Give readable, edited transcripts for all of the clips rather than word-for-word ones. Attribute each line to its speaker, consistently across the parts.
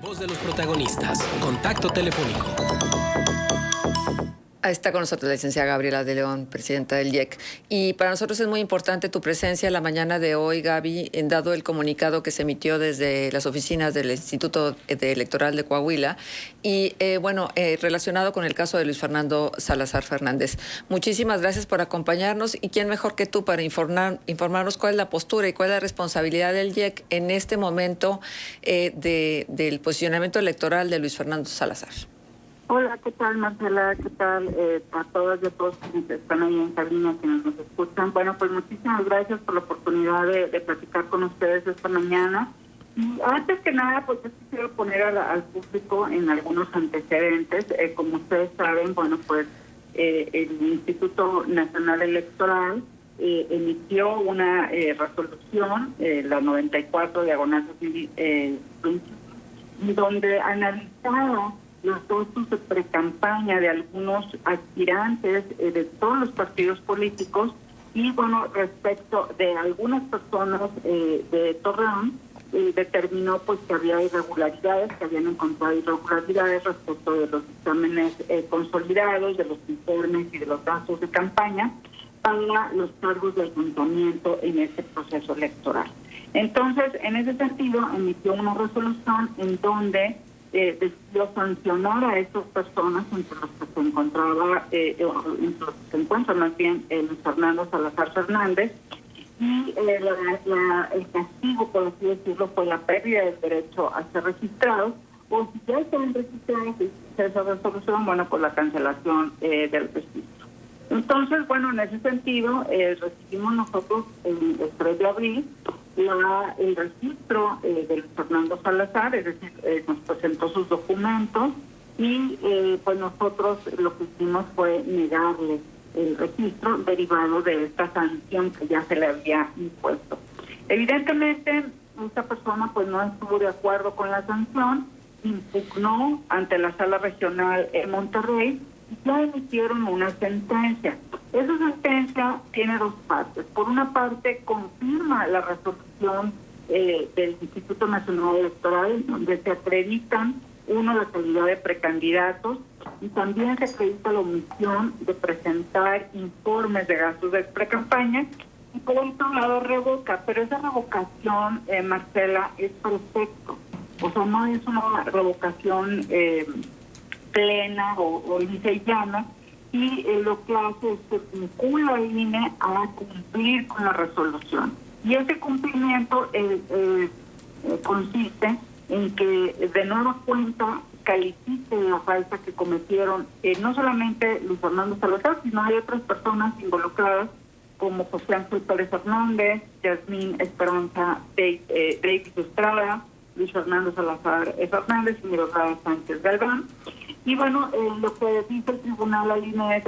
Speaker 1: Voz de los protagonistas. Contacto telefónico.
Speaker 2: Está con nosotros la licenciada Gabriela de León, presidenta del IEC. Y para nosotros es muy importante tu presencia la mañana de hoy, Gaby, dado el comunicado que se emitió desde las oficinas del Instituto Electoral de Coahuila y, relacionado con el caso de Luis Fernando Salazar Fernández. Muchísimas gracias por acompañarnos y quién mejor que tú para informarnos cuál es la postura y cuál es la responsabilidad del IEC en este momento del posicionamiento electoral de Luis Fernando Salazar.
Speaker 3: Hola, ¿qué tal, Marcela? ¿Qué tal a todas y a todos que están ahí en cabina, que nos escuchan? Bueno, pues muchísimas gracias por la oportunidad de platicar con ustedes esta mañana. Y antes que nada, pues yo quisiera poner al público en algunos antecedentes. Como ustedes saben, bueno, pues el Instituto Nacional Electoral emitió una resolución, la 94/2020, donde analizaba los costos de pre-campaña de algunos aspirantes de todos los partidos políticos y, bueno, respecto de algunas personas de Torreón, determinó pues que había irregularidades, que habían encontrado irregularidades respecto de los exámenes consolidados, de los informes y de los gastos de campaña para los cargos de ayuntamiento en este proceso electoral. Entonces, en ese sentido, emitió una resolución en donde decidió sancionar a estas personas, entre los que se encontraba, entre los que se encuentra más bien Luis Fernando Salazar Fernández, y el castigo, por así decirlo, fue la pérdida del derecho a ser registrados, o si ya están registrados y esa resolución, bueno, pues la cancelación del registro. Entonces, bueno, en ese sentido, recibimos nosotros el 3 de abril el registro de Luis Fernando Salazar, es decir, nos presentó sus documentos y pues nosotros lo que hicimos fue negarle el registro derivado de esta sanción que ya se le había impuesto. Evidentemente, esta persona pues no estuvo de acuerdo con la sanción, impugnó ante la Sala Regional en Monterrey y ya emitieron una sentencia. Esa sentencia tiene dos partes. Por una parte, confirma la resolución del Instituto Nacional Electoral, donde se acreditan, la calidad de precandidatos, y también se acredita la omisión de presentar informes de gastos de precampaña, y por otro lado revoca, pero esa revocación, Marcela, es perfecto. O sea, no es una revocación plena o lisa y llana, y lo que hace es que vincula al INE a cumplir con la resolución. Y ese cumplimiento consiste en que de nueva cuenta califique la falta que cometieron no solamente Luis Fernando Salazar, sino hay otras personas involucradas como José Ángel Pérez Hernández, Yasmín Esperanza Davis Estrada, Luis Fernando Salazar Fernández y Mirosada Sánchez Galván. Y bueno, lo que dice el tribunal al INE es,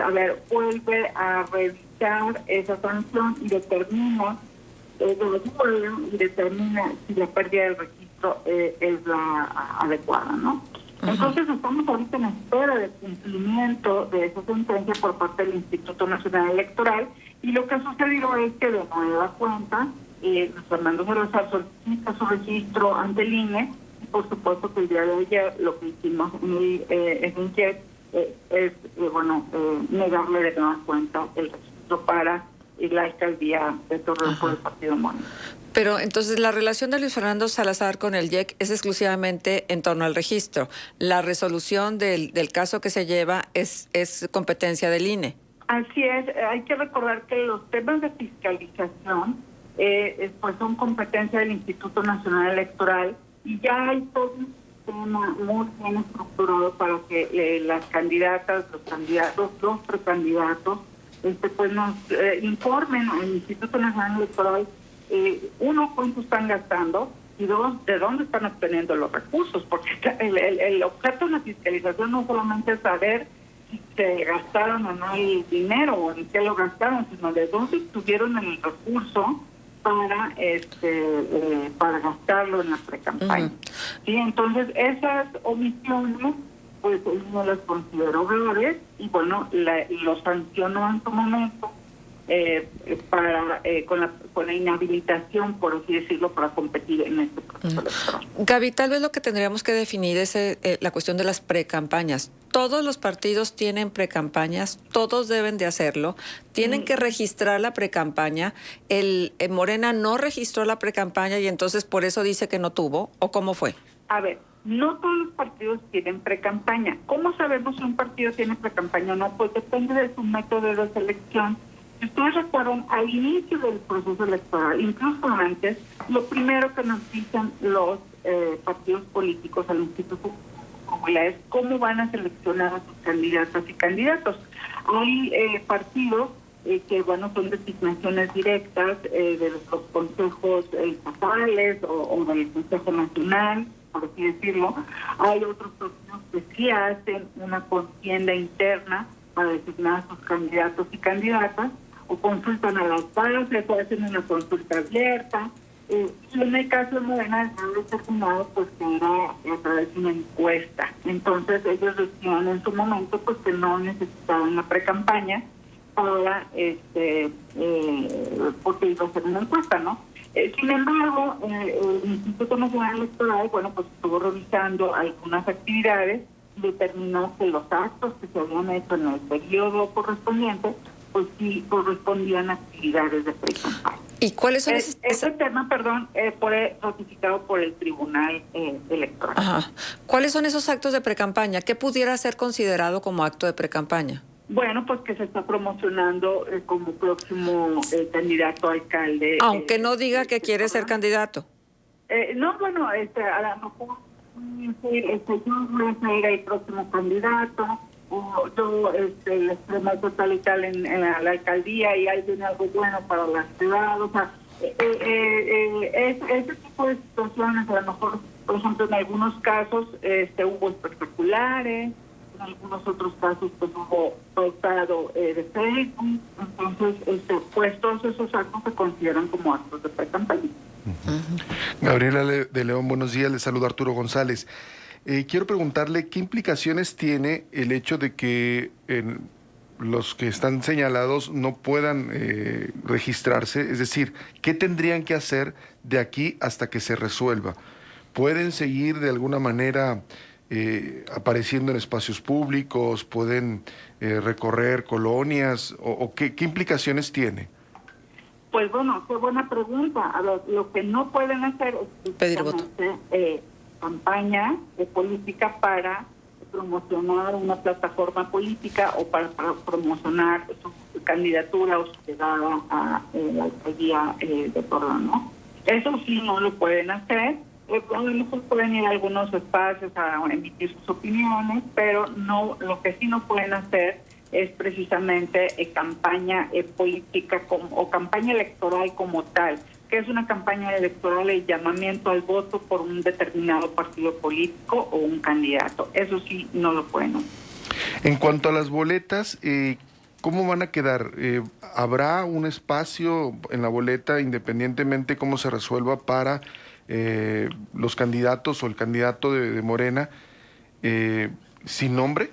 Speaker 3: vuelve a revisar esa sanción y determina si la pérdida del registro es la adecuada, ¿no? Uh-huh. Entonces estamos ahorita en espera de cumplimiento de esa sentencia por parte del Instituto Nacional Electoral, y lo que ha sucedido es que de nueva cuenta Fernando Salazar solicita su registro ante el INE. Por supuesto que el día de ayer lo que hicimos en el IEC es negarle de nueva cuenta el registro para la alcaldía de Torreón por el partido homónimo.
Speaker 2: Pero entonces la relación de Luis Fernando Salazar con el IEC es exclusivamente en torno al registro. La resolución del caso que se lleva es competencia del INE.
Speaker 3: Así es. Hay que recordar que los temas de fiscalización pues son competencia del Instituto Nacional Electoral, y ya hay todo un sistema muy bien estructurado para que las candidatas, los candidatos, los precandidatos, pues nos informen al Instituto Nacional Electoral, uno, cuánto están gastando, y dos, de dónde están obteniendo los recursos, porque el objeto de la fiscalización no solamente es saber si se gastaron o no el dinero o en qué lo gastaron, sino de dónde obtuvieron el recurso para gastarlo en la precampaña. Uh-huh. Sí, entonces esas omisiones pues no las consideró graves y bueno, lo sancionó en su momento con la inhabilitación, por así decirlo, para competir en este proceso electoral.
Speaker 2: Gaby, tal vez lo que tendríamos que definir es la cuestión de las precampañas. Todos los partidos tienen precampañas, todos deben de hacerlo, tienen que registrar la precampaña. Morena no registró la precampaña y entonces por eso dice que no tuvo, ¿o cómo fue?
Speaker 3: A ver, no todos los partidos tienen precampaña. ¿Cómo sabemos si un partido tiene precampaña o no? Pues depende de su método de selección. Si ustedes recuerdan, al inicio del proceso electoral, incluso antes, lo primero que nos dicen los partidos políticos al Instituto es cómo van a seleccionar a sus candidatas y candidatos. Hay partidos que, bueno, son designaciones directas de los consejos estatales o del Consejo Nacional, por así decirlo. Hay otros partidos que sí hacen una contienda interna para designar a sus candidatos y candidatas, o consultan a las bases, o hacen una consulta abierta. Y en el caso de Morena, el determinado, pues que era a través de una encuesta. Entonces ellos decían en su momento pues que no necesitaban la precampaña para porque iba a ser una encuesta, ¿no? Sin embargo, el Instituto Nacional Electoral, bueno, pues estuvo revisando algunas actividades y determinó que los actos que se habían hecho en el periodo correspondiente, pues sí correspondían a actividades de pre-campaña.
Speaker 2: ¿Y cuáles son
Speaker 3: ese tema, fue ratificado por el Tribunal Electoral.
Speaker 2: Ajá. ¿Cuáles son esos actos de precampaña? ¿Qué pudiera ser considerado como acto de precampaña?
Speaker 3: Bueno, pues que se está promocionando como próximo candidato a alcalde.
Speaker 2: Aunque no diga que quiere ser candidato.
Speaker 3: No, bueno, a lo mejor yo voy a ser el próximo candidato, o yo les prometo tal y tal en la alcaldía y hay algo bueno para la ciudad. O sea, ese tipo de situaciones, a lo mejor, por ejemplo, en algunos casos hubo espectaculares, en algunos otros casos pues hubo pautado de Facebook. Entonces, pues todos esos actos se consideran como actos de pre-campaña.
Speaker 4: Gabriela de León, buenos días, le saluda Arturo González. Quiero preguntarle qué implicaciones tiene el hecho de que los que están señalados no puedan registrarse, es decir, ¿qué tendrían que hacer de aquí hasta que se resuelva? ¿Pueden seguir de alguna manera apareciendo en espacios públicos? ¿Pueden recorrer colonias? ¿O qué implicaciones tiene?
Speaker 3: Pues bueno, qué buena pregunta. A ver, lo que no pueden hacer es
Speaker 2: pedir voto.
Speaker 3: Campaña política para promocionar una plataforma política o para promocionar su candidatura o su llegada a la alcaldía de Torreón, ¿no? Eso sí no lo pueden hacer. A lo mejor pueden ir a algunos espacios a emitir sus opiniones, pero no, lo que sí no pueden hacer es precisamente campaña política o campaña electoral como tal, que es una campaña electoral, el llamamiento al voto por un determinado partido político o un candidato. Eso sí, no lo pueden hacer.
Speaker 4: En cuanto a las boletas, ¿cómo van a quedar? ¿Habrá un espacio en la boleta, independientemente cómo se resuelva, para los candidatos o el candidato de Morena sin nombre?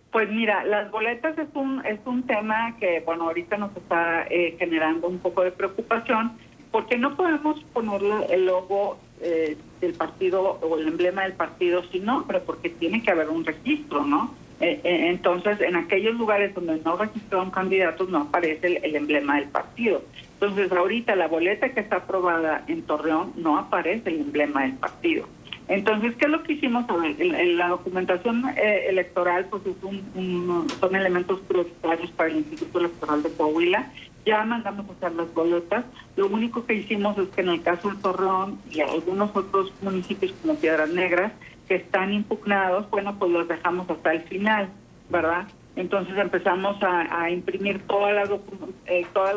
Speaker 3: Pues mira, las boletas es un tema que, bueno, ahorita nos está generando un poco de preocupación, porque no podemos ponerle el logo del partido o el emblema del partido sin nombre, porque tiene que haber un registro, ¿no? Entonces, en aquellos lugares donde no registraron candidatos no aparece el emblema del partido. Entonces, ahorita la boleta que está aprobada en Torreón no aparece el emblema del partido. Entonces, ¿qué es lo que hicimos? A ver, en la documentación electoral, pues son elementos prioritarios para el Instituto Electoral de Coahuila. Ya mandamos a hacer las boletas. Lo único que hicimos es que en el caso de Torreón y algunos otros municipios como Piedras Negras que están impugnados, bueno, pues los dejamos hasta el final, ¿verdad? Entonces empezamos a imprimir toda la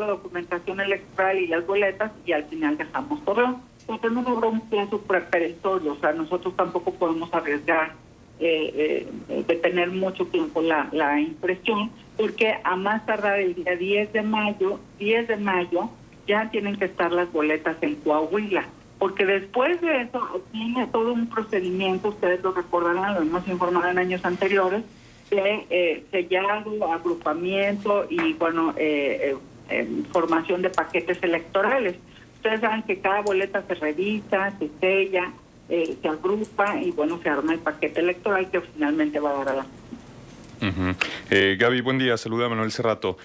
Speaker 3: documentación electoral y las boletas y al final dejamos Torreón. Entonces no habrá un plazo preparatorio, o sea, nosotros tampoco podemos arriesgar de tener mucho tiempo la impresión, porque a más tardar el día 10 de mayo, ya tienen que estar las boletas en Coahuila, porque después de eso tiene todo un procedimiento, ustedes lo recordarán, lo hemos informado en años anteriores, de sellado, agrupamiento y, bueno, formación de paquetes electorales. Ustedes saben que cada boleta se revisa, se sella, se agrupa y, bueno, se arma el paquete electoral que finalmente va a dar a la...
Speaker 5: Gaby, buen día. Saluda a Manuel Cerrato.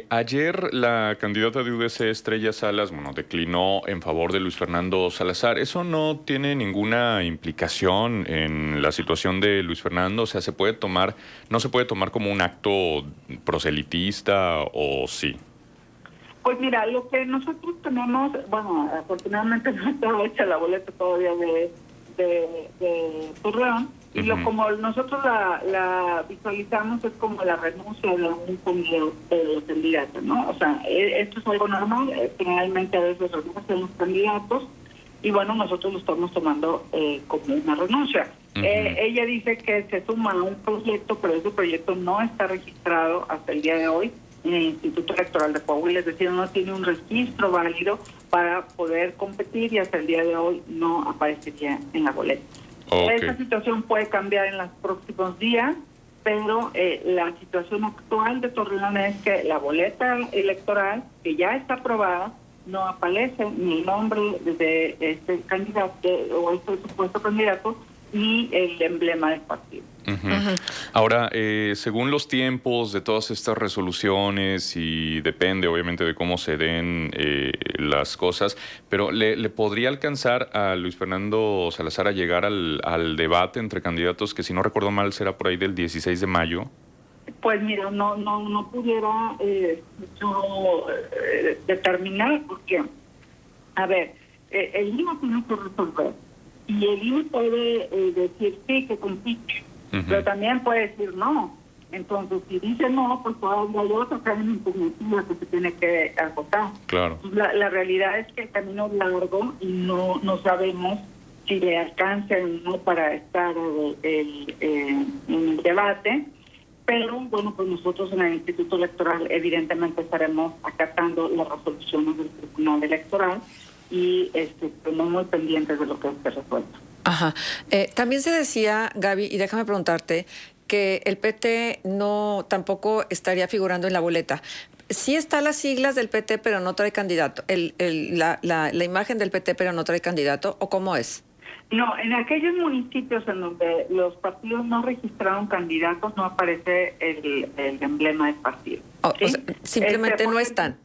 Speaker 5: Ayer la candidata de UDC, Estrella Salas, declinó en favor de Luis Fernando Salazar. ¿Eso no tiene ninguna implicación en la situación de Luis Fernando? O sea, ¿no se puede tomar como un acto proselitista o sí?
Speaker 3: Pues mira, lo que nosotros tenemos, bueno, afortunadamente no está hecha la boleta todavía de Torreón, y como nosotros la visualizamos es como la renuncia de un candidato, ¿no? O sea, esto es algo normal, generalmente a veces renuncian los candidatos, y bueno, nosotros lo estamos tomando como una renuncia. Ella dice que se suma a un proyecto, pero ese proyecto no está registrado hasta el día de hoy en el Instituto Electoral de Coahuila, es decir, no tiene un registro válido para poder competir y hasta el día de hoy no aparecería en la boleta. Okay. Esta situación puede cambiar en los próximos días, pero la situación actual de Torreón es que la boleta electoral, que ya está aprobada, no aparece ni el nombre de este candidato o este supuesto candidato ni el emblema del partido.
Speaker 5: Ahora, según los tiempos de todas estas resoluciones, y depende obviamente de cómo se den las cosas, pero ¿le podría alcanzar a Luis Fernando Salazar a llegar al debate entre candidatos, que si no recuerdo mal será por ahí del 16 de mayo?
Speaker 3: Pues mira, no pudiera yo determinar, porque, a ver, el INE tiene que resolver, y el INE puede decir sí, que compite, pero también puede decir no. Entonces, si dice no, pues todavía hay otra cadena impugnativa que se tiene que agotar. Claro. La realidad es que el camino es largo y no sabemos si le alcanza o no para estar en el debate, pero bueno, pues nosotros en el Instituto Electoral evidentemente estaremos acatando las resoluciones del Tribunal Electoral y estamos muy pendientes de lo que se resuelva.
Speaker 2: Ajá. También se decía, Gaby, y déjame preguntarte, que el PT tampoco estaría figurando en la boleta. Sí están las siglas del PT, pero no trae candidato. La imagen del PT, pero no trae candidato, ¿o cómo es?
Speaker 3: No, en aquellos municipios en donde los partidos no registraron candidatos, no aparece el emblema del partido. ¿Sí?
Speaker 2: O sea, simplemente no están.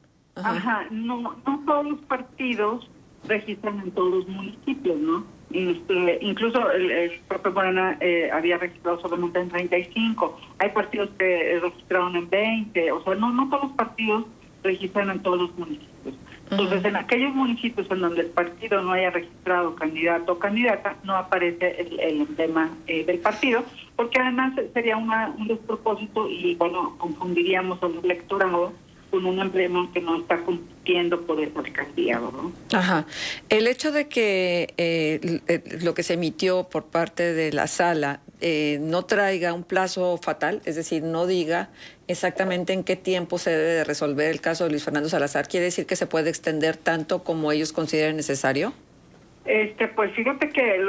Speaker 3: No todos los partidos registran en todos los municipios, ¿no? Incluso el propio Morena había registrado solamente en 35. Hay partidos que registraron en 20. O sea, no todos los partidos registran en todos los municipios. Entonces, en aquellos municipios en donde el partido no haya registrado candidato o candidata, no aparece el emblema del partido, porque además sería un despropósito y, bueno, confundiríamos al electorado con un emblema que no está compitiendo por el candidato, ¿no? Ajá.
Speaker 2: El hecho de que lo que se emitió por parte de la sala no traiga un plazo fatal, es decir, no diga exactamente en qué tiempo se debe de resolver el caso de Luis Fernando Salazar, ¿quiere decir que se puede extender tanto como ellos consideren necesario?
Speaker 3: Pues fíjate que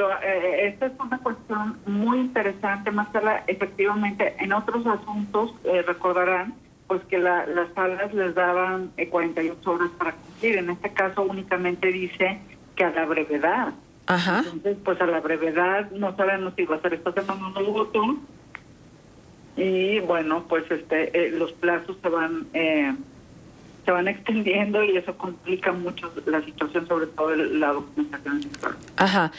Speaker 3: esta es una cuestión muy interesante, más tarde, efectivamente, en otros asuntos, recordarán, pues que las salas les daban 48 horas para cumplir. En este caso únicamente dice que a la brevedad. Ajá. Entonces, pues a la brevedad no sabemos si va a ser esta semana o el voto. Y bueno, pues los plazos se van extendiendo y eso complica mucho la situación, sobre todo la documentación.
Speaker 2: Ajá.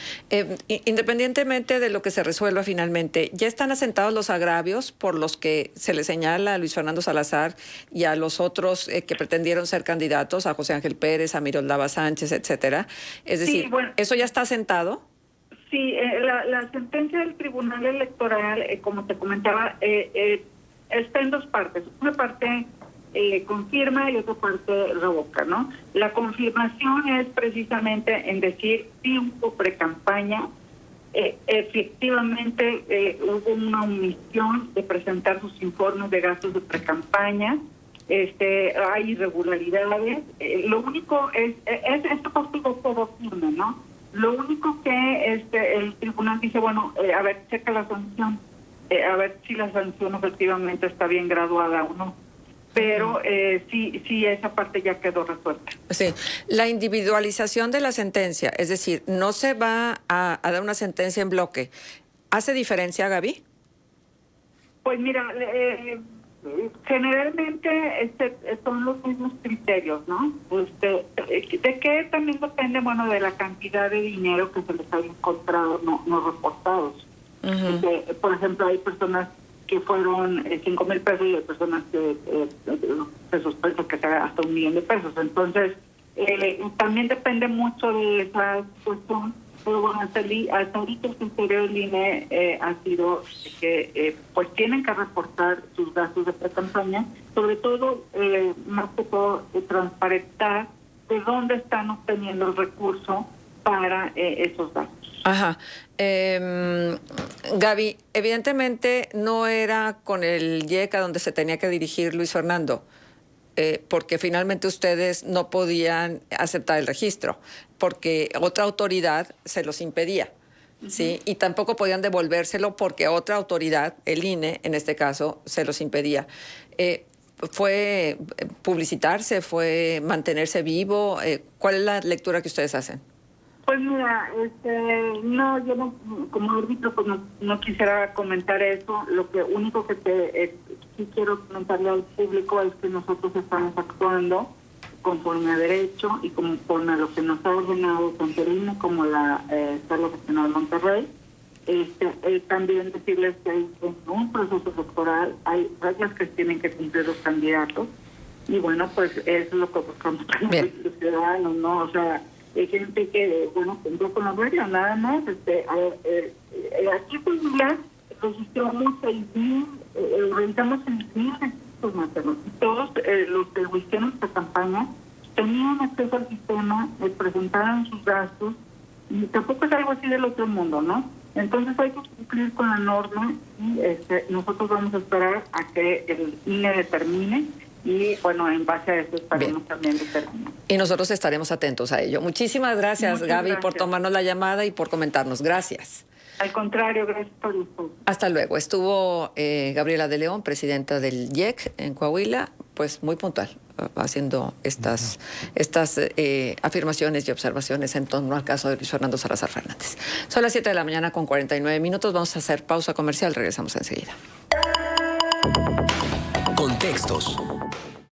Speaker 2: Independientemente de lo que se resuelva finalmente, ¿ya están asentados los agravios por los que se le señala a Luis Fernando Salazar y a los otros que pretendieron ser candidatos, a José Ángel Pérez, a Miroslava Sánchez, etcétera? Es decir, sí, bueno, ¿eso ya está asentado?
Speaker 3: Sí, la sentencia del Tribunal Electoral, como te comentaba, está en dos partes. Una parte confirma y otra parte revoca, ¿no? La confirmación es precisamente en decir si hubo precampaña, efectivamente hubo una omisión de presentar sus informes de gastos de precampaña, hay irregularidades, lo único es esto contigo todo firme, ¿no? Lo único que el tribunal dice, bueno, a ver, checa la sanción. a ver si la sanción efectivamente está bien graduada o no. Pero sí, esa parte ya quedó resuelta.
Speaker 2: Sí, la individualización de la sentencia, es decir, no se va a dar una sentencia en bloque. ¿Hace diferencia, Gaby?
Speaker 3: Pues mira, generalmente son los mismos criterios, ¿no? ¿De qué también depende? Bueno, de la cantidad de dinero que se les haya encontrado no reportados. Por ejemplo, hay personas que fueron 5,000 pesos y hay personas que pesos que se hasta 1,000,000 de pesos. Entonces, también depende mucho de esa cuestión. Pero bueno, hasta ahorita el criterio del INE ha sido que pues tienen que reportar sus gastos de pre-campaña, sobre todo, más que todo, transparentar de dónde están obteniendo el recurso para esos gastos.
Speaker 2: Ajá. Gaby, evidentemente no era con el IEC a donde se tenía que dirigir Luis Fernando, porque finalmente ustedes no podían aceptar el registro, porque otra autoridad se los impedía, ¿sí? Y tampoco podían devolvérselo porque otra autoridad, el INE en este caso, se los impedía. ¿Fue publicitarse? ¿Fue mantenerse vivo? ¿Cuál es la lectura que ustedes hacen?
Speaker 3: Pues mira, no, yo no, como árbitro pues no quisiera comentar eso. Lo único que sí quiero comentarle al público es que nosotros estamos actuando conforme a derecho y conforme a lo que nos ha ordenado tanto el INE como la Sala Regional de Monterrey. También decirles que hay un proceso electoral, hay reglas que tienen que cumplir los candidatos y bueno, pues eso es lo que buscamos los ciudadanos, ¿no? O sea, hay gente que, bueno, cumplió con las reglas, nada más. Aquí pues ya registramos 6,000, realizamos 6,000 registros maternos. Todos los que lo hicieron esta campaña tenían acceso al sistema, presentaron sus gastos, y tampoco es algo así del otro mundo, ¿no? Entonces hay que cumplir con la norma y nosotros vamos a esperar a que el INE determine. Y bueno, en base a eso estaremos también determinando.
Speaker 2: Y nosotros estaremos atentos a ello. Muchísimas gracias,
Speaker 3: Muchas
Speaker 2: Gaby,
Speaker 3: gracias
Speaker 2: por tomarnos la llamada y por comentarnos. Gracias.
Speaker 3: Al contrario, gracias por usted.
Speaker 2: Hasta luego. Estuvo Gabriela de León, presidenta del IEC en Coahuila, pues muy puntual, haciendo estas afirmaciones y observaciones en torno al caso de Luis Fernando Salazar Fernández. Son las 7 de la mañana con 49 minutos. Vamos a hacer pausa comercial. Regresamos enseguida.
Speaker 1: Contextos.